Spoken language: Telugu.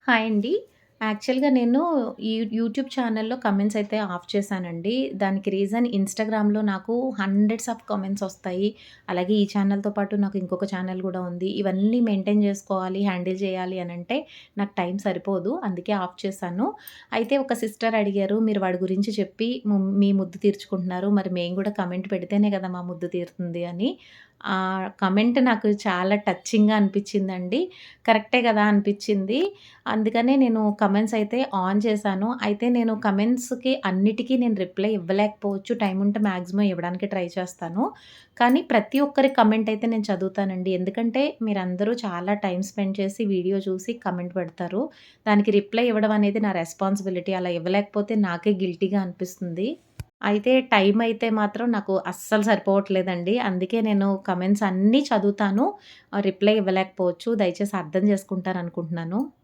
హాయ్ అండి. యాక్చువల్‌గా నేను యూట్యూబ్ ఛానెల్‌లో కమెంట్స్ అయితే ఆఫ్ చేశానండి. దానికి రీజన్ ఇన్‌స్టాగ్రామ్‌లో నాకు హండ్రెడ్స్ ఆఫ్ కామెంట్స్ ఒస్తాయి. అలాగే ఈ ఛానెల్‌తో పాటు నాకు ఇంకొక ఛానెల్ గూడా ఉంది. ఇవన్నీ మెయింటైన్ జేసుకోవాలి, హ్యాండిల్ చేయాలి అనంటే నాకు టైం సరిపోదు. అందుకే ఆఫ్ చేశాను. అయితే ఒక సిస్టర్ అడిగారు, "మీరు వాడి గురించి చెప్పి మీ ముద్దు తీర్చుకుంటున్నారు. మరి మేము గూడా కమెంట్ పెడితేనే గదా మా ముద్దు తీరుతుంది" అని. ఆ కమెంట్ నాకు చాలా టచింగ్‌గా అనిపిచ్చిందండి. కరెక్టే గదా అనిపిచ్చింది. అందుకనే నేను కమెంట్స్ అయితే ఆన్ చేశాను. అయితే నేను కమెంట్స్‌కి అన్నిటికి నేను రిప్లై ఇవ్వలేకపోవచ్చు. టైం ఉంటే మాక్సిమం ఇవ్వడానికి ట్రై చేస్తాను. కానీ ప్రతి ఒక్కరి కమెంట్ అయితే నేను చదువుతానండి. ఎందుకంటే మీరందరూ చాలా టైమ్ స్పెండ్ చేసి వీడియో చూసి కమెంట్ పెడతారు. దానికి రిప్లై ఇవ్వడం అనేది నా రెస్పాన్సిబిలిటీ. అలా ఇవ్వలేకపోతే నాకే గిల్టీగా అనిపిస్తుంది. అయితే టైం అయితే మాత్రం నాకు అస్సలు సరిపోవట్లేదండి. అందుకే నేను కమెంట్స్ అన్నీ చదువుతాను. రిప్లై ఇవ్వలేకపోవచ్చు. దయచేసి అర్థం చేసుకుంటారనుకుంటున్నాను.